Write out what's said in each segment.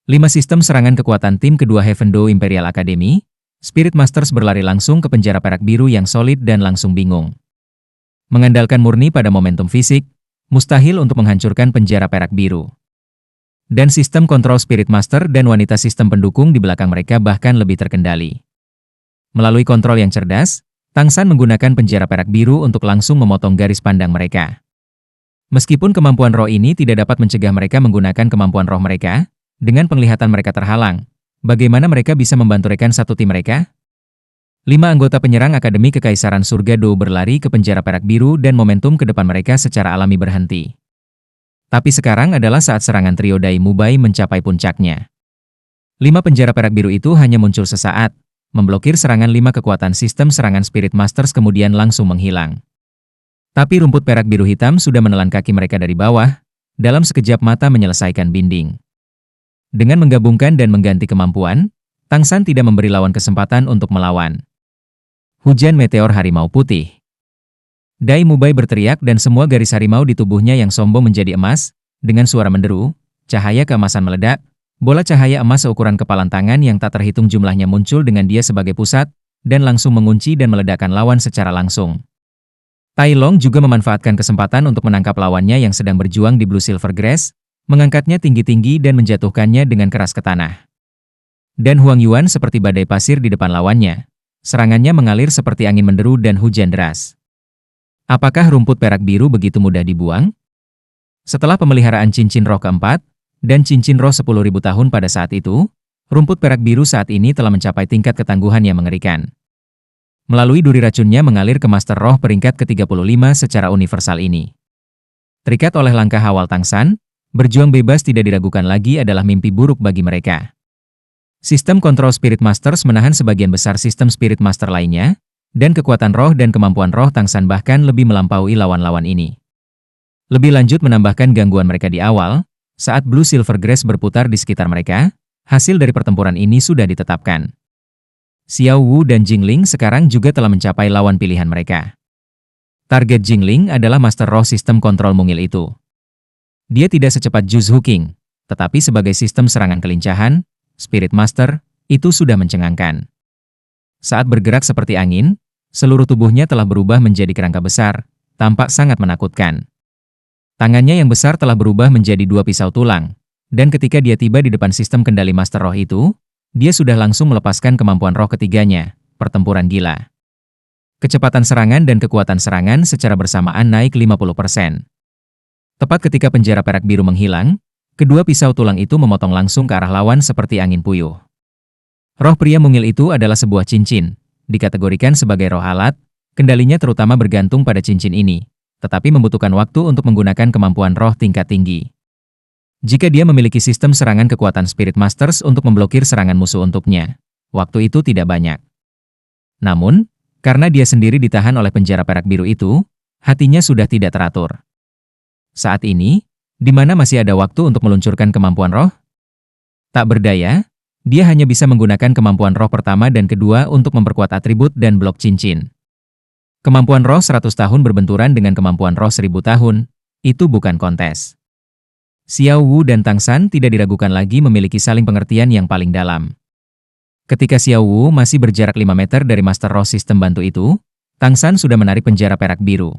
5 sistem serangan kekuatan tim kedua Heaven Do Imperial Academy, Spirit Masters berlari langsung ke penjara perak biru yang solid dan langsung bingung. Mengandalkan murni pada momentum fisik, mustahil untuk menghancurkan penjara perak biru. Dan sistem kontrol Spirit Master dan wanita sistem pendukung di belakang mereka bahkan lebih terkendali. Melalui kontrol yang cerdas, Tang San menggunakan penjara perak biru untuk langsung memotong garis pandang mereka. Meskipun kemampuan roh ini tidak dapat mencegah mereka menggunakan kemampuan roh mereka, dengan penglihatan mereka terhalang, bagaimana mereka bisa membantu rekan satu tim mereka? 5 anggota penyerang Akademi Kekaisaran Surga Do berlari ke penjara perak biru dan momentum ke depan mereka secara alami berhenti. Tapi sekarang adalah saat serangan trio Dai Mubai mencapai puncaknya. 5 penjara perak biru itu hanya muncul sesaat, memblokir serangan 5 kekuatan sistem serangan Spirit Masters kemudian langsung menghilang. Tapi rumput perak biru hitam sudah menelan kaki mereka dari bawah, dalam sekejap mata menyelesaikan binding. Dengan menggabungkan dan mengganti kemampuan, Tang San tidak memberi lawan kesempatan untuk melawan. Hujan meteor harimau putih. Dai Mubai berteriak dan semua garis harimau di tubuhnya yang sombong menjadi emas, dengan suara menderu, cahaya keemasan meledak, bola cahaya emas seukuran kepalan tangan yang tak terhitung jumlahnya muncul dengan dia sebagai pusat, dan langsung mengunci dan meledakkan lawan secara langsung. Tai Long juga memanfaatkan kesempatan untuk menangkap lawannya yang sedang berjuang di Blue Silver Grass, mengangkatnya tinggi-tinggi dan menjatuhkannya dengan keras ke tanah. Dan Huang Yuan seperti badai pasir di depan lawannya. Serangannya mengalir seperti angin menderu dan hujan deras. Apakah rumput perak biru begitu mudah dibuang? Setelah pemeliharaan cincin roh keempat, dan cincin roh 10.000 tahun pada saat itu, rumput perak biru saat ini telah mencapai tingkat ketangguhan yang mengerikan. Melalui duri racunnya mengalir ke Master Roh peringkat ke-35 secara universal ini. Terikat oleh langkah awal Tang San, berjuang bebas tidak diragukan lagi adalah mimpi buruk bagi mereka. Sistem kontrol Spirit Masters menahan sebagian besar sistem Spirit Master lainnya, dan kekuatan roh dan kemampuan roh Tang San bahkan lebih melampaui lawan-lawan ini. Lebih lanjut menambahkan gangguan mereka di awal, saat Blue Silver Grass berputar di sekitar mereka, hasil dari pertempuran ini sudah ditetapkan. Xiao Wu dan Jingling sekarang juga telah mencapai lawan pilihan mereka. Target Jingling adalah Master Roh sistem kontrol mungil itu. Dia tidak secepat Juz Hu-King, tetapi sebagai sistem serangan kelincahan, Spirit Master, itu sudah mencengangkan. Saat bergerak seperti angin, seluruh tubuhnya telah berubah menjadi kerangka besar, tampak sangat menakutkan. Tangannya yang besar telah berubah menjadi 2 pisau tulang, dan ketika dia tiba di depan sistem kendali Master Roh itu, dia sudah langsung melepaskan kemampuan roh ketiganya, pertempuran gila. Kecepatan serangan dan kekuatan serangan secara bersamaan naik 50%. Tepat ketika penjara perak biru menghilang, kedua pisau tulang itu memotong langsung ke arah lawan seperti angin puyuh. Roh pria mungil itu adalah sebuah cincin, dikategorikan sebagai roh alat, kendalinya terutama bergantung pada cincin ini, tetapi membutuhkan waktu untuk menggunakan kemampuan roh tingkat tinggi. Jika dia memiliki sistem serangan kekuatan Spirit Masters untuk memblokir serangan musuh untuknya, waktu itu tidak banyak. Namun, karena dia sendiri ditahan oleh penjara perak biru itu, hatinya sudah tidak teratur. Saat ini, di mana masih ada waktu untuk meluncurkan kemampuan roh? Tak berdaya, dia hanya bisa menggunakan kemampuan roh pertama dan kedua untuk memperkuat atribut dan blok cincin. Kemampuan roh 100 tahun berbenturan dengan kemampuan roh 1000 tahun, itu bukan kontes. Xiao Wu dan Tang San tidak diragukan lagi memiliki saling pengertian yang paling dalam. Ketika Xiao Wu masih berjarak 5 meter dari Master Roh sistem bantu itu, Tang San sudah menarik penjara perak biru.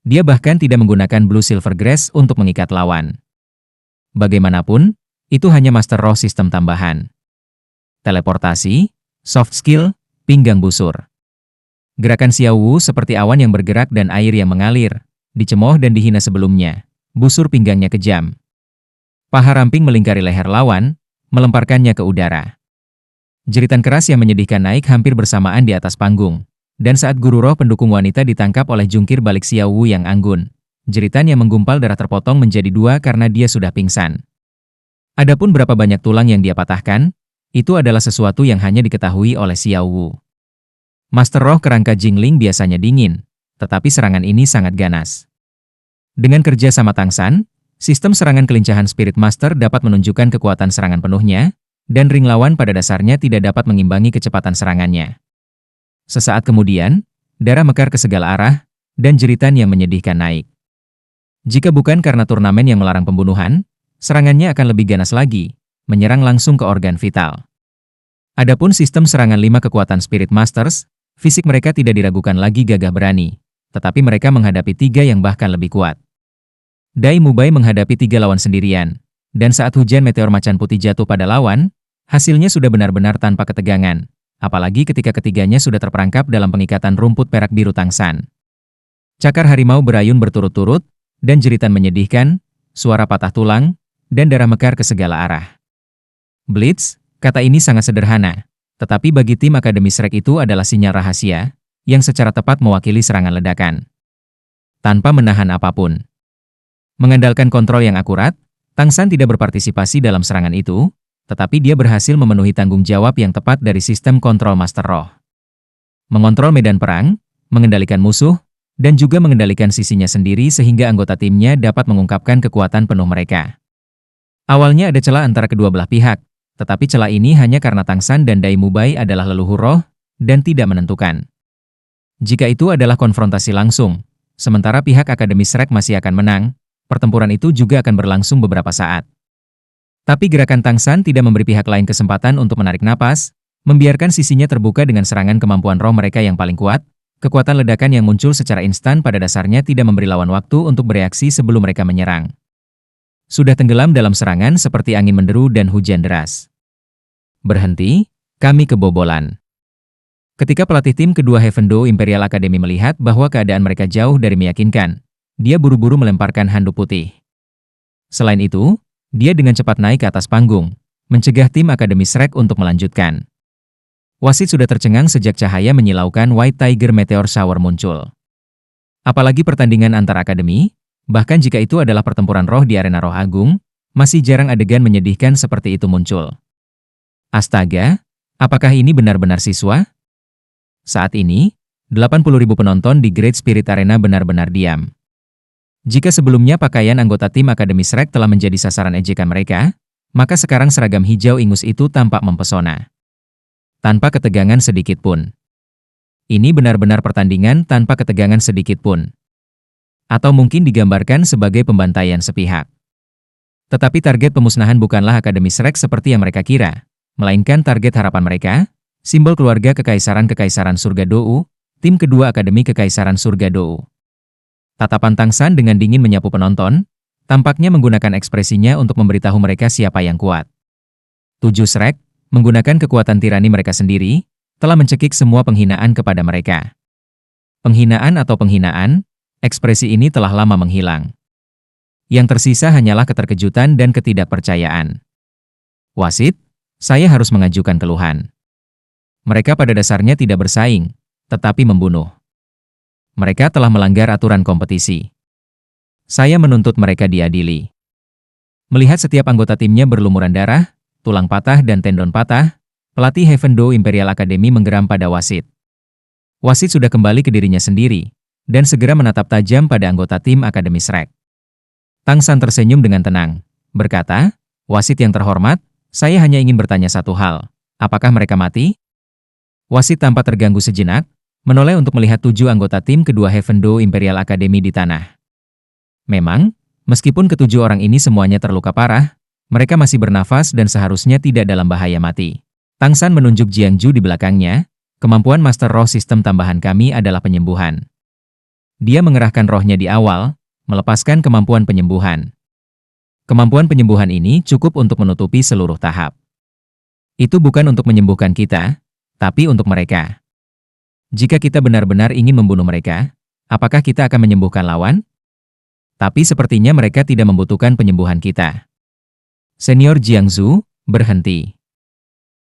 Dia bahkan tidak menggunakan Blue Silver Grass untuk mengikat lawan. Bagaimanapun, itu hanya Master Roh sistem tambahan. Teleportasi, soft skill, pinggang busur. Gerakan Xiao Wu seperti awan yang bergerak dan air yang mengalir, dicemooh dan dihina sebelumnya, busur pinggangnya kejam. Paha ramping melingkari leher lawan, melemparkannya ke udara. Jeritan keras yang menyedihkan naik hampir bersamaan di atas panggung. Dan saat guru roh pendukung wanita ditangkap oleh jungkir balik Xiao Wu yang anggun, jeritan yang menggumpal darah terpotong menjadi 2 karena dia sudah pingsan. Adapun berapa banyak tulang yang dia patahkan, itu adalah sesuatu yang hanya diketahui oleh Xiao Wu. Master Roh kerangka Jingling biasanya dingin, tetapi serangan ini sangat ganas. Dengan kerja sama Tang San, sistem serangan kelincahan Spirit Master dapat menunjukkan kekuatan serangan penuhnya, dan ring lawan pada dasarnya tidak dapat mengimbangi kecepatan serangannya. Sesaat kemudian, darah mekar ke segala arah, dan jeritan yang menyedihkan naik. Jika bukan karena turnamen yang melarang pembunuhan, serangannya akan lebih ganas lagi, menyerang langsung ke organ vital. Adapun sistem serangan 5 kekuatan Spirit Masters, fisik mereka tidak diragukan lagi gagah berani, tetapi mereka menghadapi 3 yang bahkan lebih kuat. Dai Mubai menghadapi 3 lawan sendirian, dan saat hujan meteor macan putih jatuh pada lawan, hasilnya sudah benar-benar tanpa ketegangan, apalagi ketika ketiganya sudah terperangkap dalam pengikatan rumput perak biru Tangsan. Cakar harimau berayun berturut-turut, dan jeritan menyedihkan, suara patah tulang, dan darah mekar ke segala arah. Blitz, kata ini sangat sederhana, tetapi bagi tim Akademi Shrek itu adalah sinyal rahasia, yang secara tepat mewakili serangan ledakan. Tanpa menahan apapun. Mengandalkan kontrol yang akurat, Tangsan tidak berpartisipasi dalam serangan itu, tetapi dia berhasil memenuhi tanggung jawab yang tepat dari sistem kontrol Master Roh. Mengontrol medan perang, mengendalikan musuh, dan juga mengendalikan sisinya sendiri sehingga anggota timnya dapat mengungkapkan kekuatan penuh mereka. Awalnya ada celah antara kedua belah pihak, tetapi celah ini hanya karena Tangsan dan Dai Mubai adalah leluhur roh, dan tidak menentukan. Jika itu adalah konfrontasi langsung, sementara pihak Akademi Shrek masih akan menang, pertempuran itu juga akan berlangsung beberapa saat. Tapi gerakan Tangsan tidak memberi pihak lain kesempatan untuk menarik napas, membiarkan sisinya terbuka dengan serangan kemampuan roh mereka yang paling kuat. Kekuatan ledakan yang muncul secara instan pada dasarnya tidak memberi lawan waktu untuk bereaksi sebelum mereka menyerang. Sudah tenggelam dalam serangan seperti angin menderu dan hujan deras. Berhenti, kami kebobolan. Ketika pelatih tim kedua Heavendo Imperial Academy melihat bahwa keadaan mereka jauh dari meyakinkan, dia buru-buru melemparkan handuk putih. Selain itu, dia dengan cepat naik ke atas panggung, mencegah tim Akademi Shrek untuk melanjutkan. Wasit sudah tercengang sejak cahaya menyilaukan White Tiger Meteor Shower muncul. Apalagi pertandingan antar akademi, bahkan jika itu adalah pertempuran roh di arena roh agung, masih jarang adegan menyedihkan seperti itu muncul. Astaga, apakah ini benar-benar siswa? Saat ini, 80.000 penonton di Great Spirit Arena benar-benar diam. Jika sebelumnya pakaian anggota tim Akademi Shrek telah menjadi sasaran ejekan mereka, maka sekarang seragam hijau ingus itu tampak mempesona. Tanpa ketegangan sedikit pun. Ini benar-benar pertandingan tanpa ketegangan sedikit pun. Atau mungkin digambarkan sebagai pembantaian sepihak. Tetapi target pemusnahan bukanlah Akademi Shrek seperti yang mereka kira, melainkan target harapan mereka, simbol keluarga Kekaisaran Surga Dou, tim kedua Akademi Kekaisaran Surga Dou. Tatapan Tangsan dengan dingin menyapu penonton, tampaknya menggunakan ekspresinya untuk memberitahu mereka siapa yang kuat. 7 Shrek, menggunakan kekuatan tirani mereka sendiri, telah mencekik semua penghinaan kepada mereka. Penghinaan atau penghinaan, ekspresi ini telah lama menghilang. Yang tersisa hanyalah keterkejutan dan ketidakpercayaan. Wasit, saya harus mengajukan keluhan. Mereka pada dasarnya tidak bersaing, tetapi membunuh. Mereka telah melanggar aturan kompetisi. Saya menuntut mereka diadili. Melihat setiap anggota timnya berlumuran darah, tulang patah dan tendon patah, pelatih Heavendo Imperial Academy menggeram pada wasit. Wasit sudah kembali ke dirinya sendiri, dan segera menatap tajam pada anggota tim Akademi Shrek. Tangsan tersenyum dengan tenang, berkata, "Wasit yang terhormat, saya hanya ingin bertanya satu hal, apakah mereka mati?" Wasit tampak terganggu sejenak, menoleh untuk melihat 7 anggota tim kedua Heavendo Imperial Academy di tanah. Memang, meskipun ke-7 orang ini semuanya terluka parah, mereka masih bernafas dan seharusnya tidak dalam bahaya mati. Tangsan menunjuk Jiangju di belakangnya, kemampuan Master Roh sistem tambahan kami adalah penyembuhan. Dia mengerahkan rohnya di awal, melepaskan kemampuan penyembuhan. Kemampuan penyembuhan ini cukup untuk menutupi seluruh tahap. Itu bukan untuk menyembuhkan kita, tapi untuk mereka. Jika kita benar-benar ingin membunuh mereka, apakah kita akan menyembuhkan lawan? Tapi sepertinya mereka tidak membutuhkan penyembuhan kita. Senior Jiangzu, berhenti.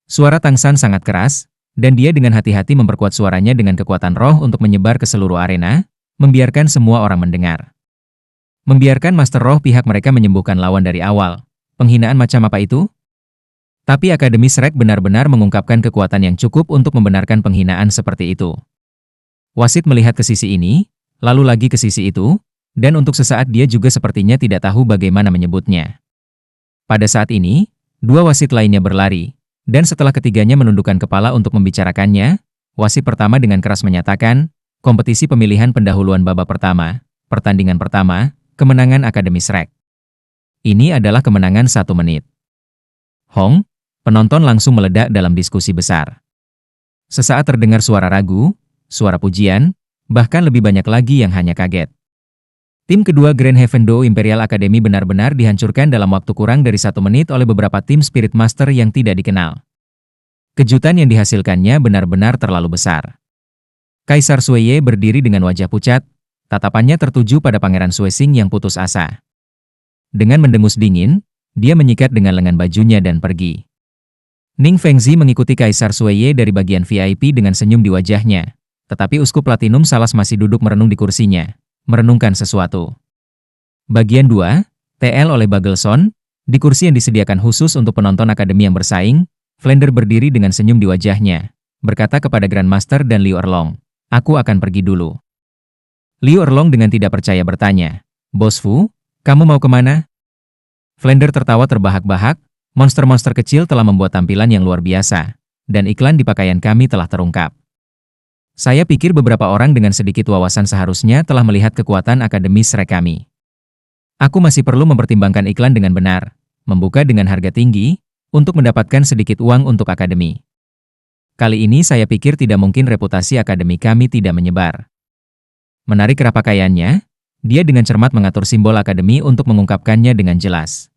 Suara Tangsan sangat keras, dan dia dengan hati-hati memperkuat suaranya dengan kekuatan roh untuk menyebar ke seluruh arena, membiarkan semua orang mendengar. Membiarkan Master Roh pihak mereka menyembuhkan lawan dari awal. Penghinaan macam apa itu? Tapi Akademi Shrek benar-benar mengungkapkan kekuatan yang cukup untuk membenarkan penghinaan seperti itu. Wasit melihat ke sisi ini, lalu lagi ke sisi itu, dan untuk sesaat dia juga sepertinya tidak tahu bagaimana menyebutnya. Pada saat ini, 2 wasit lainnya berlari, dan setelah ketiganya menundukkan kepala untuk membicarakannya, wasit pertama dengan keras menyatakan, kompetisi pemilihan pendahuluan babak pertama, pertandingan pertama, kemenangan Akademi Shrek. Ini adalah kemenangan 1 menit. Hong, penonton langsung meledak dalam diskusi besar. Sesaat terdengar suara ragu, suara pujian, bahkan lebih banyak lagi yang hanya kaget. Tim kedua Grand Heaven Do Imperial Academy benar-benar dihancurkan dalam waktu kurang dari 1 menit oleh beberapa tim Spirit Master yang tidak dikenal. Kejutan yang dihasilkannya benar-benar terlalu besar. Kaisar Sueye berdiri dengan wajah pucat, tatapannya tertuju pada Pangeran Suesing yang putus asa. Dengan mendengus dingin, dia menyikat dengan lengan bajunya dan pergi. Ning Fengzi mengikuti Kaisar Sueye dari bagian VIP dengan senyum di wajahnya, tetapi Uskup Platinum Salas masih duduk merenung di kursinya, merenungkan sesuatu. Bagian 2, TL oleh Bagelson, di kursi yang disediakan khusus untuk penonton akademi yang bersaing, Flender berdiri dengan senyum di wajahnya, berkata kepada Grandmaster dan Liu Erlong, "Aku akan pergi dulu." Liu Erlong dengan tidak percaya bertanya, "Bos Fu, kamu mau kemana?" Flender tertawa terbahak-bahak, monster-monster kecil telah membuat tampilan yang luar biasa, dan iklan di pakaian kami telah terungkap. Saya pikir beberapa orang dengan sedikit wawasan seharusnya telah melihat kekuatan Akademi Shrek kami. Aku masih perlu mempertimbangkan iklan dengan benar, membuka dengan harga tinggi, untuk mendapatkan sedikit uang untuk Akademi. Kali ini saya pikir tidak mungkin reputasi Akademi kami tidak menyebar. Menarik kerah pakaiannya, dia dengan cermat mengatur simbol Akademi untuk mengungkapkannya dengan jelas.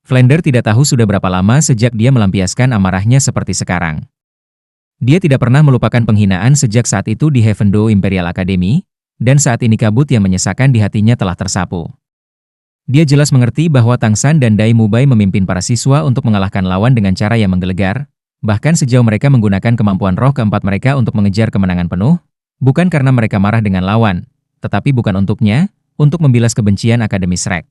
Flender tidak tahu sudah berapa lama sejak dia melampiaskan amarahnya seperti sekarang. Dia tidak pernah melupakan penghinaan sejak saat itu di Heaven Do Imperial Academy, dan saat ini kabut yang menyesakan di hatinya telah tersapu. Dia jelas mengerti bahwa Tang San dan Dai Mubai memimpin para siswa untuk mengalahkan lawan dengan cara yang menggelegar, bahkan sejauh mereka menggunakan kemampuan roh keempat mereka untuk mengejar kemenangan penuh, bukan karena mereka marah dengan lawan, tetapi bukan untuknya, untuk membilas kebencian Akademi Shrek.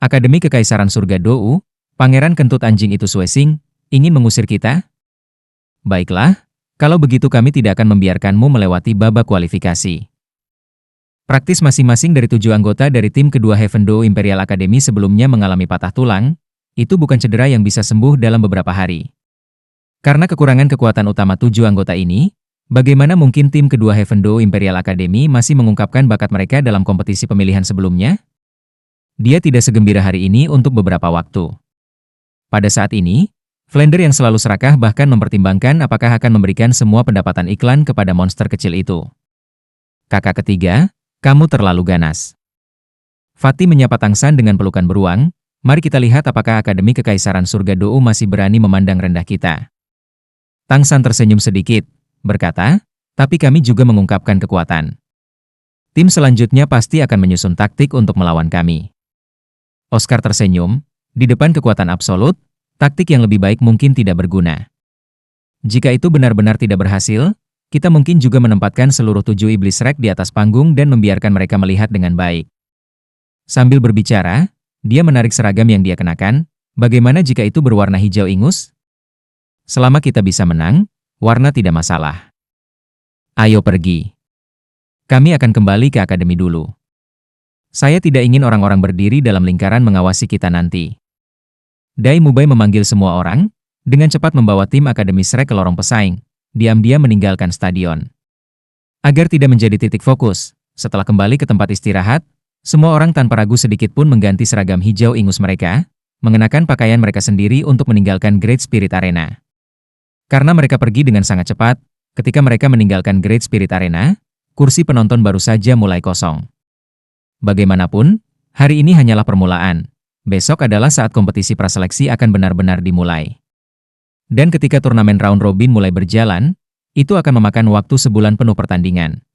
Akademi Kekaisaran Surga Dou, Pangeran Kentut Anjing itu Suesing, ingin mengusir kita? Baiklah, kalau begitu kami tidak akan membiarkanmu melewati babak kualifikasi. Praktis masing-masing dari 7 anggota dari tim kedua Heaven Do Imperial Academy sebelumnya mengalami patah tulang, itu bukan cedera yang bisa sembuh dalam beberapa hari. Karena kekurangan kekuatan utama 7 anggota ini, bagaimana mungkin tim kedua Heaven Do Imperial Academy masih mengungkapkan bakat mereka dalam kompetisi pemilihan sebelumnya? Dia tidak segembira hari ini untuk beberapa waktu. Pada saat ini, Flender yang selalu serakah bahkan mempertimbangkan apakah akan memberikan semua pendapatan iklan kepada monster kecil itu. Kakak ketiga, kamu terlalu ganas. Fatih menyapa Tang San dengan pelukan beruang, mari kita lihat apakah Akademi Kekaisaran Surga Dou masih berani memandang rendah kita. Tang San tersenyum sedikit, berkata, tapi kami juga mengungkapkan kekuatan. Tim selanjutnya pasti akan menyusun taktik untuk melawan kami. Oscar tersenyum, di depan kekuatan absolut, taktik yang lebih baik mungkin tidak berguna. Jika itu benar-benar tidak berhasil, kita mungkin juga menempatkan seluruh 7 iblis Shrek di atas panggung dan membiarkan mereka melihat dengan baik. Sambil berbicara, dia menarik seragam yang dia kenakan, bagaimana jika itu berwarna hijau ingus? Selama kita bisa menang, warna tidak masalah. Ayo pergi. Kami akan kembali ke akademi dulu. Saya tidak ingin orang-orang berdiri dalam lingkaran mengawasi kita nanti. Dai Mubai memanggil semua orang, dengan cepat membawa tim Akademi Shrek ke lorong pesaing, diam-diam meninggalkan stadion. Agar tidak menjadi titik fokus, setelah kembali ke tempat istirahat, semua orang tanpa ragu sedikit pun mengganti seragam hijau ingus mereka, mengenakan pakaian mereka sendiri untuk meninggalkan Great Spirit Arena. Karena mereka pergi dengan sangat cepat, ketika mereka meninggalkan Great Spirit Arena, kursi penonton baru saja mulai kosong. Bagaimanapun, hari ini hanyalah permulaan. Besok adalah saat kompetisi praseleksi akan benar-benar dimulai. Dan ketika turnamen round robin mulai berjalan, itu akan memakan waktu sebulan penuh pertandingan.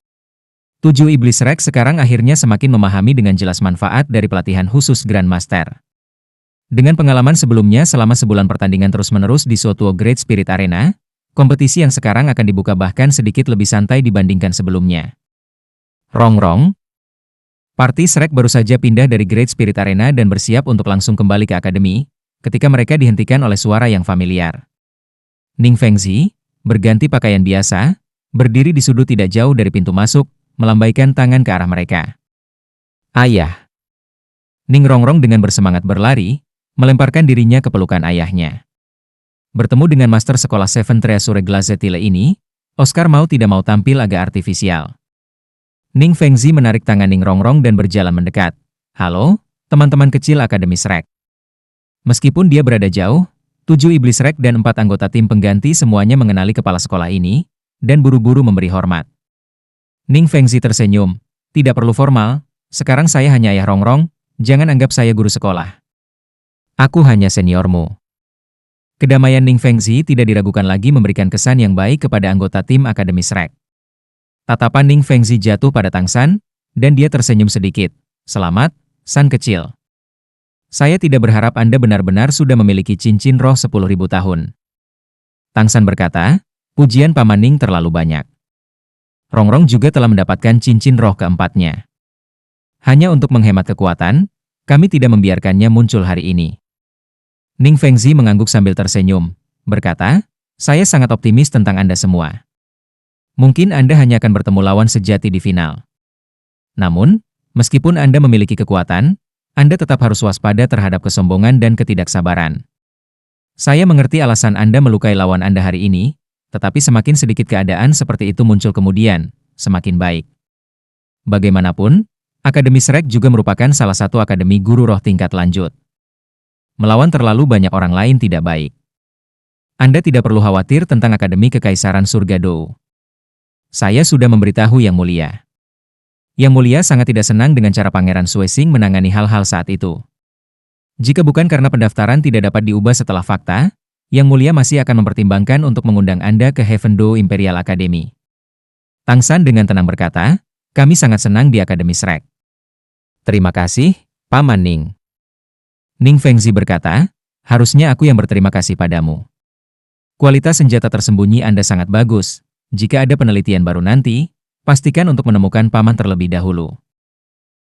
7 iblis Shrek sekarang akhirnya semakin memahami dengan jelas manfaat dari pelatihan khusus Grandmaster. Dengan pengalaman sebelumnya selama sebulan pertandingan terus-menerus di Suotuo Great Spirit Arena, kompetisi yang sekarang akan dibuka bahkan sedikit lebih santai dibandingkan sebelumnya. Rong-rong. Parti Shrek baru saja pindah dari Great Spirit Arena dan bersiap untuk langsung kembali ke akademi, ketika mereka dihentikan oleh suara yang familiar. Ning Fengzi, berganti pakaian biasa, berdiri di sudut tidak jauh dari pintu masuk, melambaikan tangan ke arah mereka. Ayah. Ning Rongrong dengan bersemangat berlari, melemparkan dirinya ke pelukan ayahnya. Bertemu dengan master sekolah Seven Treasure Glazetile ini, Oscar mau tidak mau tampil agak artifisial. Ning Fengzi menarik tangan Ning Rongrong dan berjalan mendekat. Halo, teman-teman kecil Akademi Shrek. Meskipun dia berada jauh, 7 iblis rek dan 4 anggota tim pengganti semuanya mengenali kepala sekolah ini, dan buru-buru memberi hormat. Ning Fengzi tersenyum. Tidak perlu formal, sekarang saya hanya ayah Rongrong, jangan anggap saya guru sekolah. Aku hanya seniormu. Kedamaian Ning Fengzi tidak diragukan lagi memberikan kesan yang baik kepada anggota tim Akademi Shrek. Tatapan Ning Fengzi jatuh pada Tang San, dan dia tersenyum sedikit. Selamat, San kecil. Saya tidak berharap Anda benar-benar sudah memiliki cincin roh 10.000 tahun. Tang San berkata, pujian Paman Ning terlalu banyak. Rongrong juga telah mendapatkan cincin roh keempatnya. Hanya untuk menghemat kekuatan, kami tidak membiarkannya muncul hari ini. Ning Fengzi mengangguk sambil tersenyum, berkata, saya sangat optimis tentang Anda semua. Mungkin Anda hanya akan bertemu lawan sejati di final. Namun, meskipun Anda memiliki kekuatan, Anda tetap harus waspada terhadap kesombongan dan ketidaksabaran. Saya mengerti alasan Anda melukai lawan Anda hari ini, tetapi semakin sedikit keadaan seperti itu muncul kemudian, semakin baik. Bagaimanapun, Akademi Shrek juga merupakan salah satu akademi guru roh tingkat lanjut. Melawan terlalu banyak orang lain tidak baik. Anda tidak perlu khawatir tentang Akademi Kekaisaran Surga Dou. Saya sudah memberitahu Yang Mulia. Yang Mulia sangat tidak senang dengan cara Pangeran Suesing menangani hal-hal saat itu. Jika bukan karena pendaftaran tidak dapat diubah setelah fakta, Yang Mulia masih akan mempertimbangkan untuk mengundang Anda ke Heavendo Imperial Academy. Tang San dengan tenang berkata, kami sangat senang di Akademi Shrek. Terima kasih, Paman Ning. Ning Fengzi berkata, harusnya aku yang berterima kasih padamu. Kualitas senjata tersembunyi Anda sangat bagus. Jika ada penelitian baru nanti, pastikan untuk menemukan Paman terlebih dahulu.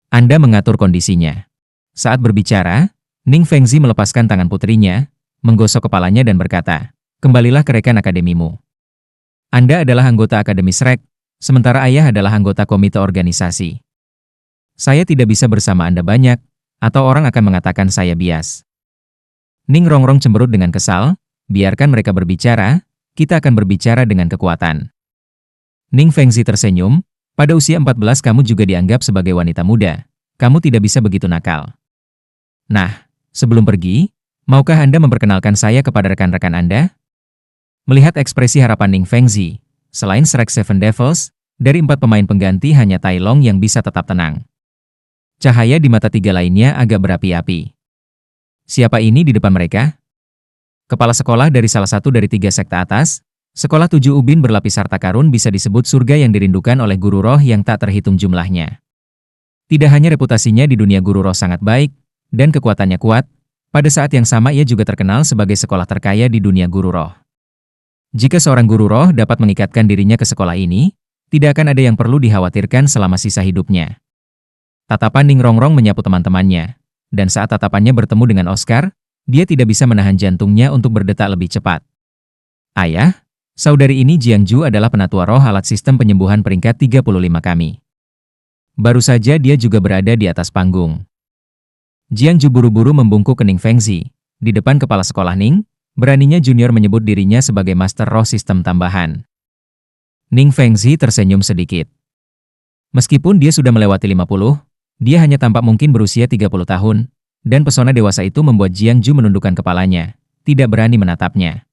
Anda mengatur kondisinya. Saat berbicara, Ning Fengzi melepaskan tangan putrinya, menggosok kepalanya dan berkata, kembalilah ke rekan akademimu. Anda adalah anggota Akademi Shrek, sementara ayah adalah anggota komite organisasi. Saya tidak bisa bersama Anda banyak, atau orang akan mengatakan saya bias. Ning Rongrong cemberut dengan kesal, biarkan mereka berbicara, kita akan berbicara dengan kekuatan. Ning Fengzi tersenyum, pada usia 14 kamu juga dianggap sebagai wanita muda, kamu tidak bisa begitu nakal. Nah, sebelum pergi, maukah Anda memperkenalkan saya kepada rekan-rekan Anda? Melihat ekspresi harapan Ning Fengzi, selain Shrek Seven Devils, dari 4 pemain pengganti hanya Tai Long yang bisa tetap tenang. Cahaya di mata 3 lainnya agak berapi-api. Siapa ini di depan mereka? Kepala sekolah dari salah satu dari 3 sekte atas, sekolah 7 ubin berlapis harta karun bisa disebut surga yang dirindukan oleh guru roh yang tak terhitung jumlahnya. Tidak hanya reputasinya di dunia guru roh sangat baik, dan kekuatannya kuat, pada saat yang sama ia juga terkenal sebagai sekolah terkaya di dunia guru roh. Jika seorang guru roh dapat mengikatkan dirinya ke sekolah ini, tidak akan ada yang perlu dikhawatirkan selama sisa hidupnya. Tatapan Ning Rongrong menyapu teman-temannya, dan saat tatapannya bertemu dengan Oscar, dia tidak bisa menahan jantungnya untuk berdetak lebih cepat. Ayah, saudari ini Jiangju adalah penatua roh alat sistem penyembuhan peringkat 35 kami. Baru saja dia juga berada di atas panggung. Jiangju buru-buru membungkuk ke Ning Fengzi. Di depan kepala sekolah Ning, beraninya junior menyebut dirinya sebagai master roh sistem tambahan. Ning Fengzi tersenyum sedikit. Meskipun dia sudah melewati 50, dia hanya tampak mungkin berusia 30 tahun, dan pesona dewasa itu membuat Jiangju menundukkan kepalanya, tidak berani menatapnya.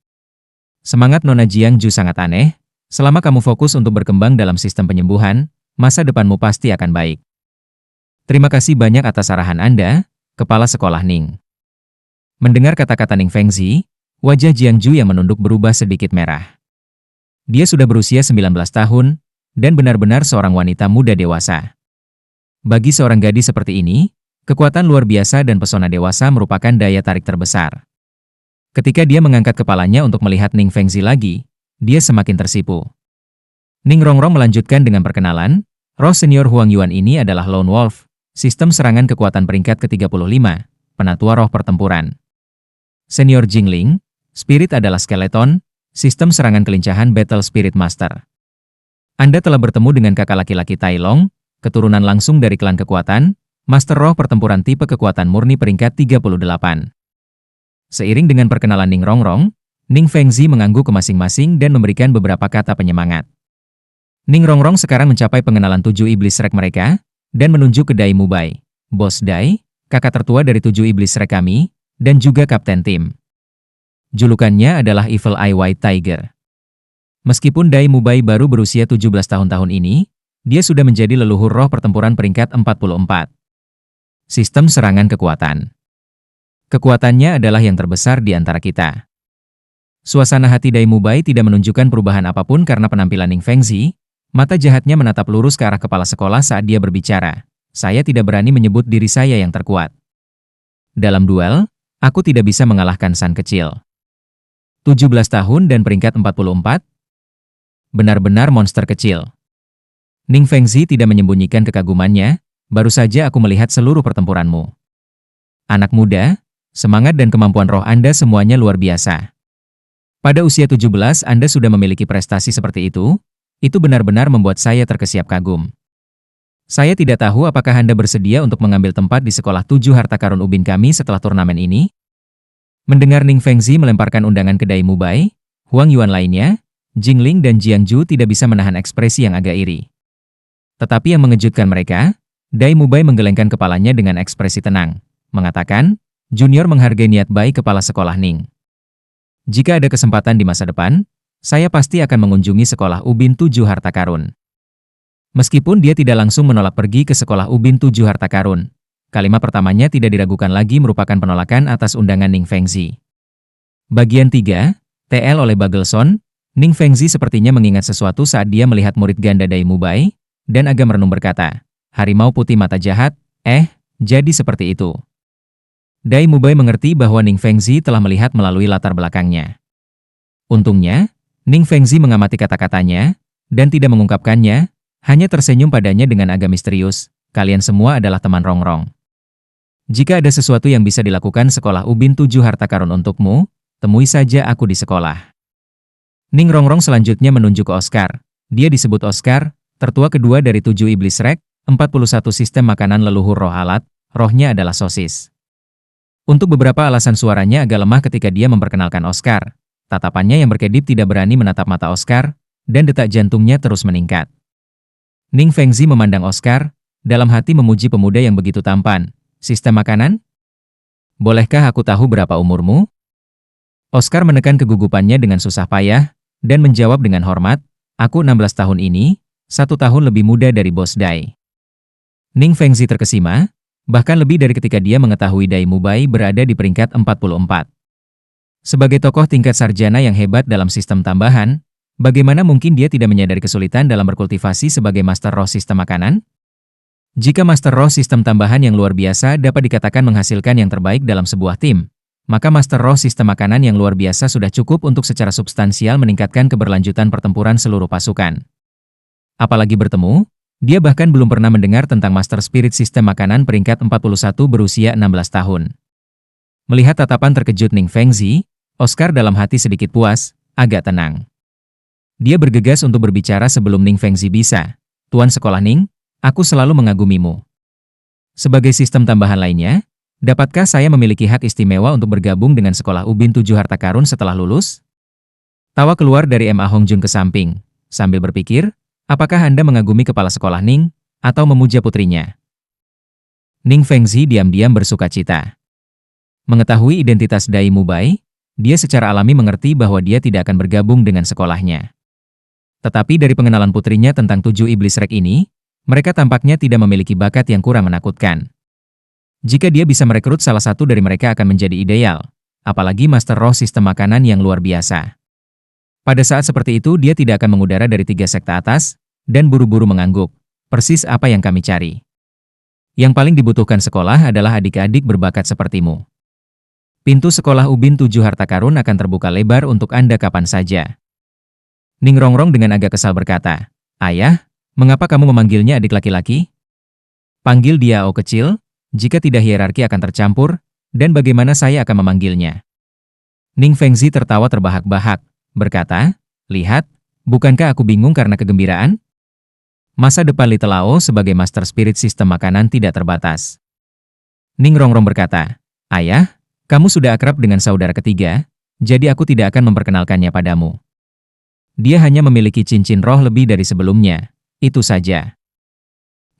Semangat Nona Jiangju sangat aneh, selama kamu fokus untuk berkembang dalam sistem penyembuhan, masa depanmu pasti akan baik. Terima kasih banyak atas arahan Anda, Kepala Sekolah Ning. Mendengar kata-kata Ning Fengzi, wajah Jiangju yang menunduk berubah sedikit merah. Dia sudah berusia 19 tahun, dan benar-benar seorang wanita muda dewasa. Bagi seorang gadis seperti ini, kekuatan luar biasa dan pesona dewasa merupakan daya tarik terbesar. Ketika dia mengangkat kepalanya untuk melihat Ning Fengzi lagi, dia semakin tersipu. Ning Rongrong melanjutkan dengan perkenalan, roh senior Huang Yuan ini adalah Lone Wolf, sistem serangan kekuatan peringkat ke-35, penatua roh pertempuran. Senior Jingling, spirit adalah skeleton, sistem serangan kelincahan Battle Spirit Master. Anda telah bertemu dengan kakak laki-laki Tai Long, keturunan langsung dari klan kekuatan, master roh pertempuran tipe kekuatan murni peringkat 38. Seiring dengan perkenalan Ning Rongrong, Ning Fengzi mengangguk ke masing-masing dan memberikan beberapa kata penyemangat. Ning Rongrong sekarang mencapai pengenalan 7 iblis Shrek mereka, dan menunjuk ke Dai Mubai, Bos Dai, kakak tertua dari 7 iblis Shrek kami, dan juga kapten tim. Julukannya adalah Evil Eye White Tiger. Meskipun Dai Mubai baru berusia 17 tahun ini, dia sudah menjadi leluhur roh pertempuran peringkat 44. Sistem serangan kekuatan. Kekuatannya adalah yang terbesar di antara kita. Suasana hati Dai Mubai tidak menunjukkan perubahan apapun karena penampilan Ning Fengzi. Mata jahatnya menatap lurus ke arah kepala sekolah saat dia berbicara. Saya tidak berani menyebut diri saya yang terkuat. Dalam duel, aku tidak bisa mengalahkan San kecil. 17 tahun dan peringkat 44? Benar-benar monster kecil. Ning Fengzi tidak menyembunyikan kekagumannya, baru saja aku melihat seluruh pertempuranmu. Anak muda, semangat dan kemampuan roh Anda semuanya luar biasa. Pada usia 17 Anda sudah memiliki prestasi seperti itu benar-benar membuat saya terkesiap kagum. Saya tidak tahu apakah Anda bersedia untuk mengambil tempat di sekolah 7 harta karun ubin kami setelah turnamen ini? Mendengar Ning Fengzi melemparkan undangan ke Dai Mubai, Huang Yuan lainnya, Jingling dan Jiang Ju tidak bisa menahan ekspresi yang agak iri. Tetapi yang mengejutkan mereka, Dai Mubai menggelengkan kepalanya dengan ekspresi tenang, mengatakan, Junior menghargai niat baik kepala sekolah Ning. Jika ada kesempatan di masa depan, saya pasti akan mengunjungi sekolah ubin 7 harta karun. Meskipun dia tidak langsung menolak pergi ke sekolah ubin 7 harta karun, kalimat pertamanya tidak diragukan lagi merupakan penolakan atas undangan Ning Fengzi. Bagian 3, TL oleh Bagelson, Ning Fengzi sepertinya mengingat sesuatu saat dia melihat murid ganda Dai Mubai, dan agak merenung berkata, harimau putih mata jahat, jadi seperti itu. Dai Mubai mengerti bahwa Ning Fengzi telah melihat melalui latar belakangnya. Untungnya, Ning Fengzi mengamati kata-katanya, dan tidak mengungkapkannya, hanya tersenyum padanya dengan agak misterius, kalian semua adalah teman rongrong. Jika ada sesuatu yang bisa dilakukan sekolah ubin 7 harta karun untukmu, temui saja aku di sekolah. Ning Rongrong selanjutnya menunjuk ke Oscar. Dia disebut Oscar, tertua kedua dari 7 iblis rek, 41 sistem makanan leluhur roh alat, rohnya adalah sosis. Untuk beberapa alasan suaranya agak lemah ketika dia memperkenalkan Oscar. Tatapannya yang berkedip tidak berani menatap mata Oscar, dan detak jantungnya terus meningkat. Ning Fengzi memandang Oscar, dalam hati memuji pemuda yang begitu tampan. Sistem makanan? Bolehkah aku tahu berapa umurmu? Oscar menekan kegugupannya dengan susah payah, dan menjawab dengan hormat, aku 16 tahun ini, 1 tahun lebih muda dari Bos Dai. Ning Fengzi terkesima, bahkan lebih dari ketika dia mengetahui Dai Mubai berada di peringkat 44. Sebagai tokoh tingkat sarjana yang hebat dalam sistem tambahan, bagaimana mungkin dia tidak menyadari kesulitan dalam berkultivasi sebagai Master Roh Sistem Makanan? Jika Master Roh Sistem Tambahan yang luar biasa dapat dikatakan menghasilkan yang terbaik dalam sebuah tim, maka Master Roh Sistem Makanan yang luar biasa sudah cukup untuk secara substansial meningkatkan keberlanjutan pertempuran seluruh pasukan. Apalagi bertemu, dia bahkan belum pernah mendengar tentang Master Spirit Sistem Makanan peringkat 41 berusia 16 tahun. Melihat tatapan terkejut Ning Fengzi, Oscar dalam hati sedikit puas, agak tenang. Dia bergegas untuk berbicara sebelum Ning Fengzi bisa. Tuan sekolah Ning, aku selalu mengagumimu. Sebagai sistem tambahan lainnya, dapatkah saya memiliki hak istimewa untuk bergabung dengan sekolah ubin 7 harta karun setelah lulus? Tawa keluar dari Ma Hongjun ke samping, sambil berpikir, apakah Anda mengagumi kepala sekolah Ning, atau memuja putrinya? Ning Fengzi diam-diam bersukacita. Mengetahui identitas Dai Mubai, dia secara alami mengerti bahwa dia tidak akan bergabung dengan sekolahnya. Tetapi dari pengenalan putrinya tentang 7 iblis rek ini, mereka tampaknya tidak memiliki bakat yang kurang menakutkan. Jika dia bisa merekrut salah satu dari mereka akan menjadi ideal, apalagi Master Roh Sistem Makanan yang luar biasa. Pada saat seperti itu dia tidak akan mengudara dari 3 sekte atas, dan buru-buru mengangguk, persis apa yang kami cari. Yang paling dibutuhkan sekolah adalah adik-adik berbakat sepertimu. Pintu sekolah ubin 7 harta karun akan terbuka lebar untuk Anda kapan saja. Ning Rongrong dengan agak kesal berkata, Ayah, mengapa kamu memanggilnya adik laki-laki? Panggil dia O kecil, jika tidak hierarki akan tercampur, dan bagaimana saya akan memanggilnya? Ning Fengzi tertawa terbahak-bahak, berkata, lihat, bukankah aku bingung karena kegembiraan? Masa depan Little Lao sebagai Master Spirit Sistem Makanan tidak terbatas. Ning Rongrong berkata, Ayah, kamu sudah akrab dengan saudara ketiga, jadi aku tidak akan memperkenalkannya padamu. Dia hanya memiliki cincin roh lebih dari sebelumnya, itu saja.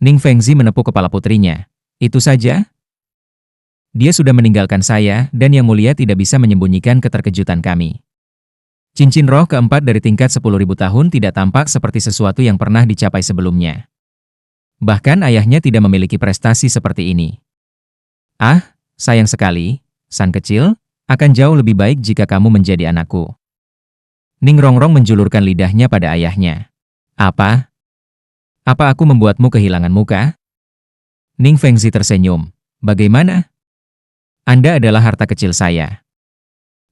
Ning Fengzi menepuk kepala putrinya, itu saja? Dia sudah meninggalkan saya dan Yang Mulia tidak bisa menyembunyikan keterkejutan kami. Cincin roh keempat dari tingkat 10.000 tahun tidak tampak seperti sesuatu yang pernah dicapai sebelumnya. Bahkan ayahnya tidak memiliki prestasi seperti ini. Ah, sayang sekali, San kecil, akan jauh lebih baik jika kamu menjadi anakku. Ning Rongrong menjulurkan lidahnya pada ayahnya. Apa? Apa aku membuatmu kehilangan muka? Ning Fengzi tersenyum. Bagaimana? Anda adalah harta kecil saya.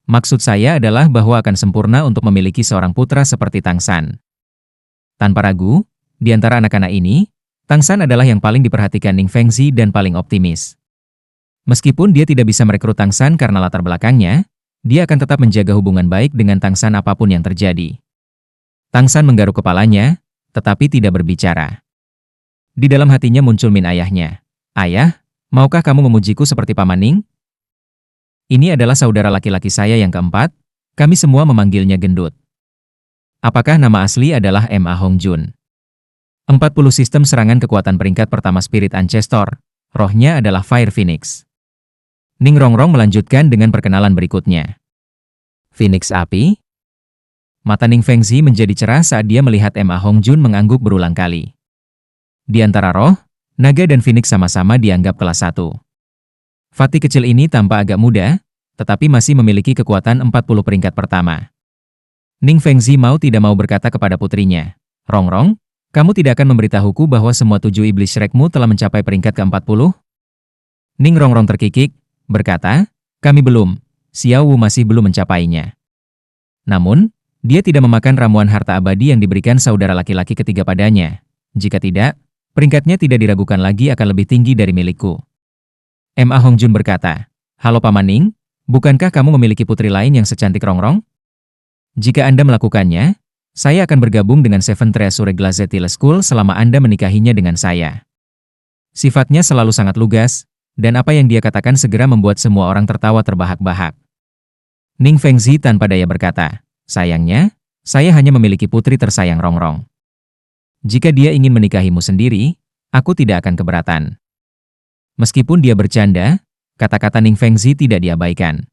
Maksud saya adalah bahwa akan sempurna untuk memiliki seorang putra seperti Tang San. Tanpa ragu, di antara anak-anak ini, Tang San adalah yang paling diperhatikan Ning Fengzi dan paling optimis. Meskipun dia tidak bisa merekrut Tang San karena latar belakangnya, dia akan tetap menjaga hubungan baik dengan Tang San apapun yang terjadi. Tang San menggaruk kepalanya, tetapi tidak berbicara. Di dalam hatinya muncul Min ayahnya. Ayah, maukah kamu memujiku seperti Paman Ning? Ini adalah saudara laki-laki saya yang keempat, kami semua memanggilnya gendut. Apakah nama asli adalah Ma Hongjun? 40 sistem serangan kekuatan peringkat pertama Spirit Ancestor, rohnya adalah Fire Phoenix. Ning Rongrong melanjutkan dengan perkenalan berikutnya. Phoenix api? Mata Ning Fengzi menjadi cerah saat dia melihat Ma Hongjun mengangguk berulang kali. Di antara roh, naga dan Phoenix sama-sama dianggap kelas 1. Fatih kecil ini tampak agak muda, tetapi masih memiliki kekuatan 40 peringkat pertama. Ning Fengzi mau tidak mau berkata kepada putrinya, Rongrong, kamu tidak akan memberitahuku bahwa semua 7 iblis Shrekmu telah mencapai peringkat ke-40? Ning Rongrong terkikik, berkata, kami belum, Xiao Wu masih belum mencapainya. Namun, dia tidak memakan ramuan harta abadi yang diberikan saudara laki-laki ketiga padanya. Jika tidak, peringkatnya tidak diragukan lagi akan lebih tinggi dari milikku. Ma Hongjun berkata, halo Paman Ning, bukankah kamu memiliki putri lain yang secantik Rongrong? Jika Anda melakukannya, saya akan bergabung dengan Seven Treasure Glazetile School selama Anda menikahinya dengan saya. Sifatnya selalu sangat lugas, dan apa yang dia katakan segera membuat semua orang tertawa terbahak-bahak. Ning Fengzi tanpa daya berkata, sayangnya, saya hanya memiliki putri tersayang Rongrong. Jika dia ingin menikahimu sendiri, aku tidak akan keberatan. Meskipun dia bercanda, kata-kata Ning Fengzi tidak diabaikan.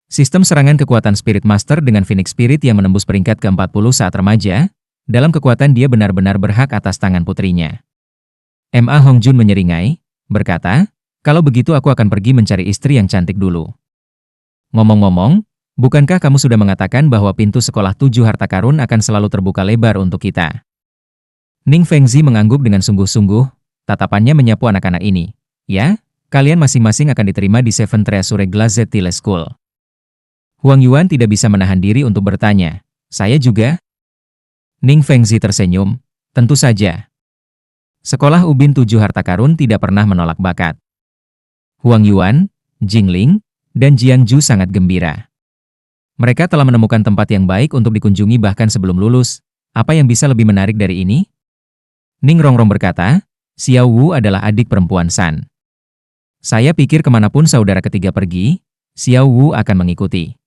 Sistem serangan kekuatan Spirit Master dengan Phoenix Spirit yang menembus peringkat ke-40 saat remaja, dalam kekuatan dia benar-benar berhak atas tangan putrinya. Ma Hongjun menyeringai, berkata, kalau begitu aku akan pergi mencari istri yang cantik dulu. Ngomong-ngomong, bukankah kamu sudah mengatakan bahwa pintu sekolah 7 harta karun akan selalu terbuka lebar untuk kita? Ning Fengzi mengangguk dengan sungguh-sungguh, tatapannya menyapu anak-anak ini. Ya, kalian masing-masing akan diterima di Seven Treasure Glazetile School. Huang Yuan tidak bisa menahan diri untuk bertanya, saya juga? Ning Fengzi tersenyum, tentu saja. Sekolah Ubin 7 harta karun tidak pernah menolak bakat. Huang Yuan, Jingling, dan Jiangju sangat gembira. Mereka telah menemukan tempat yang baik untuk dikunjungi bahkan sebelum lulus. Apa yang bisa lebih menarik dari ini? Ning Rongrong berkata, Xiao Wu adalah adik perempuan San. Saya pikir kemanapun saudara ketiga pergi, Xiao Wu akan mengikuti.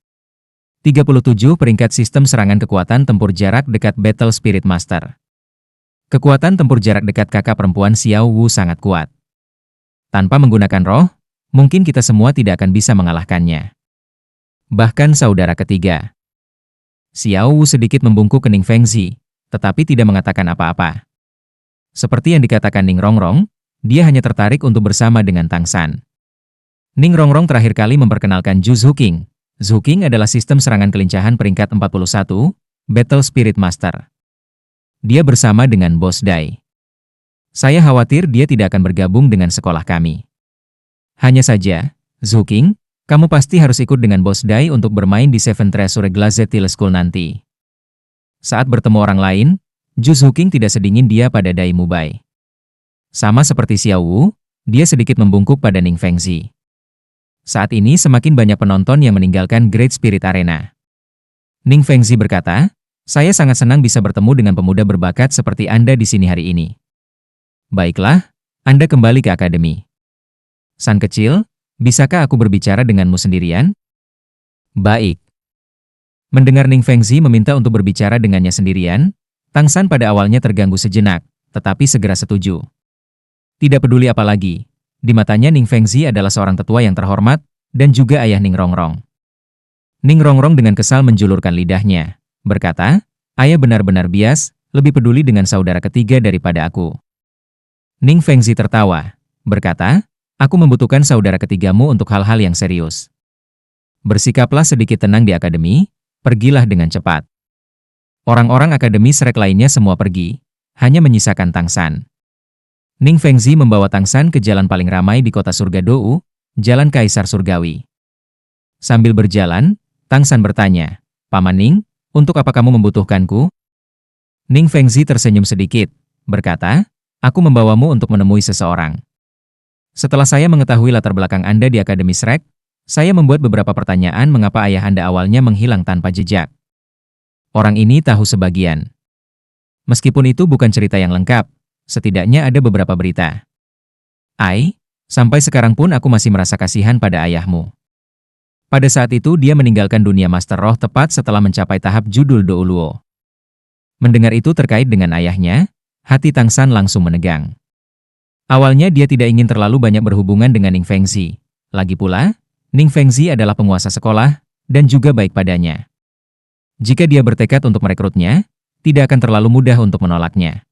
37 peringkat sistem serangan kekuatan tempur jarak dekat Battle Spirit Master. Kekuatan tempur jarak dekat kakak perempuan Xiao Wu sangat kuat. Tanpa menggunakan roh, mungkin kita semua tidak akan bisa mengalahkannya. Bahkan saudara ketiga. Xiao Wu sedikit membungkuk ke Ning Fengzi, tetapi tidak mengatakan apa-apa. Seperti yang dikatakan Ning Rongrong, dia hanya tertarik untuk bersama dengan Tang San. Ning Rongrong terakhir kali memperkenalkan Zhu Zuqing. Zhu Zuqing adalah sistem serangan kelincahan peringkat 41, Battle Spirit Master. Dia bersama dengan Bos Dai. Saya khawatir dia tidak akan bergabung dengan sekolah kami. Hanya saja, Zhu Zuqing, kamu pasti harus ikut dengan Bos Dai untuk bermain di Seven Treasure Glazetile School nanti. Saat bertemu orang lain, Zhu Zuqing tidak sedingin dia pada Dai Mubai. Sama seperti Xiao Wu, dia sedikit membungkuk pada Ning Fengzi. Saat ini semakin banyak penonton yang meninggalkan Great Spirit Arena. Ning Fengzi berkata, saya sangat senang bisa bertemu dengan pemuda berbakat seperti Anda di sini hari ini. Baiklah, Anda kembali ke akademi. San kecil, bisakah aku berbicara denganmu sendirian? Baik. Mendengar Ning Fengzi meminta untuk berbicara dengannya sendirian, Tang San pada awalnya terganggu sejenak, tetapi segera setuju. Tidak peduli apa lagi, Di matanya Ning Fengzi adalah seorang tetua yang terhormat, dan juga ayah Ning Rongrong. Ning Rongrong dengan kesal menjulurkan lidahnya, berkata, "Ayah benar-benar bias, lebih peduli dengan saudara ketiga daripada aku." Ning Fengzi tertawa, berkata, "Aku membutuhkan saudara ketigamu untuk hal-hal yang serius. Bersikaplah sedikit tenang di akademi, pergilah dengan cepat." Orang-orang akademi Shrek lainnya semua pergi, hanya menyisakan Tang San. Ning Fengzi membawa Tang San ke jalan paling ramai di kota surga Dou, Jalan Kaisar Surgawi. Sambil berjalan, Tang San bertanya, "Paman Ning, untuk apa kamu membutuhkanku?" Ning Fengzi tersenyum sedikit, berkata, "Aku membawamu untuk menemui seseorang. Setelah saya mengetahui latar belakang Anda di Akademi Shrek, saya membuat beberapa pertanyaan mengapa ayah Anda awalnya menghilang tanpa jejak. Orang ini tahu sebagian. Meskipun itu bukan cerita yang lengkap, setidaknya ada beberapa berita. Sampai sekarang pun aku masih merasa kasihan pada ayahmu. Pada saat itu dia meninggalkan dunia Master Roh tepat setelah mencapai tahap judul Douluo." Mendengar itu terkait dengan ayahnya, hati Tang San langsung menegang. Awalnya dia tidak ingin terlalu banyak berhubungan dengan Ning Fengzi. Lagi pula, Ning Fengzi adalah penguasa sekolah, dan juga baik padanya. Jika dia bertekad untuk merekrutnya, tidak akan terlalu mudah untuk menolaknya.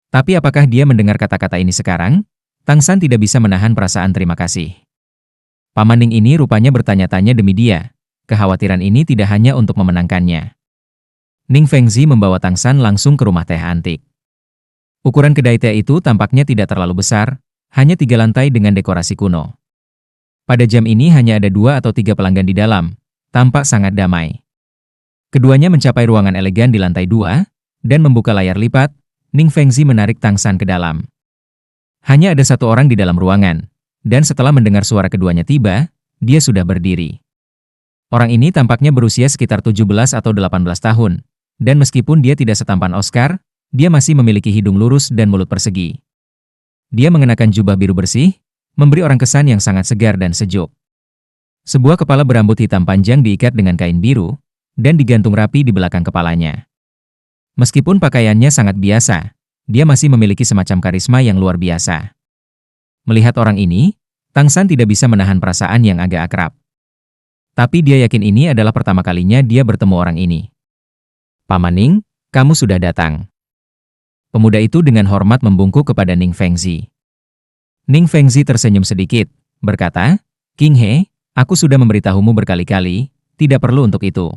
Tapi apakah dia mendengar kata-kata ini sekarang? Tang San tidak bisa menahan perasaan terima kasih. Paman Ning ini rupanya bertanya-tanya demi dia. Kekhawatiran ini tidak hanya untuk memenangkannya. Ning Fengzi membawa Tang San langsung ke rumah teh antik. Ukuran kedai teh itu tampaknya tidak terlalu besar, hanya 3 lantai dengan dekorasi kuno. Pada jam ini hanya ada 2 atau 3 pelanggan di dalam, tampak sangat damai. Keduanya mencapai ruangan elegan di lantai 2, dan membuka layar lipat. Ning Fengzi menarik Tang San ke dalam. Hanya ada 1 orang di dalam ruangan, dan setelah mendengar suara keduanya tiba, dia sudah berdiri. Orang ini tampaknya berusia sekitar 17 atau 18 tahun, dan meskipun dia tidak setampan Oscar, dia masih memiliki hidung lurus dan mulut persegi. Dia mengenakan jubah biru bersih, memberi orang kesan yang sangat segar dan sejuk. Sebuah kepala berambut hitam panjang diikat dengan kain biru, dan digantung rapi di belakang kepalanya. Meskipun pakaiannya sangat biasa, dia masih memiliki semacam karisma yang luar biasa. Melihat orang ini, Tang San tidak bisa menahan perasaan yang agak akrab. Tapi dia yakin ini adalah pertama kalinya dia bertemu orang ini. "Paman Ning, kamu sudah datang." Pemuda itu dengan hormat membungkuk kepada Ning Fengzi. Ning Fengzi tersenyum sedikit, berkata, "King He, aku sudah memberitahumu berkali-kali, tidak perlu untuk itu."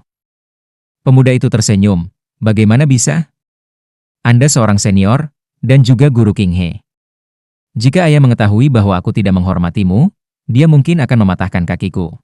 Pemuda itu tersenyum, "Bagaimana bisa? Anda seorang senior, dan juga guru King He. Jika ayah mengetahui bahwa aku tidak menghormatimu, dia mungkin akan mematahkan kakiku."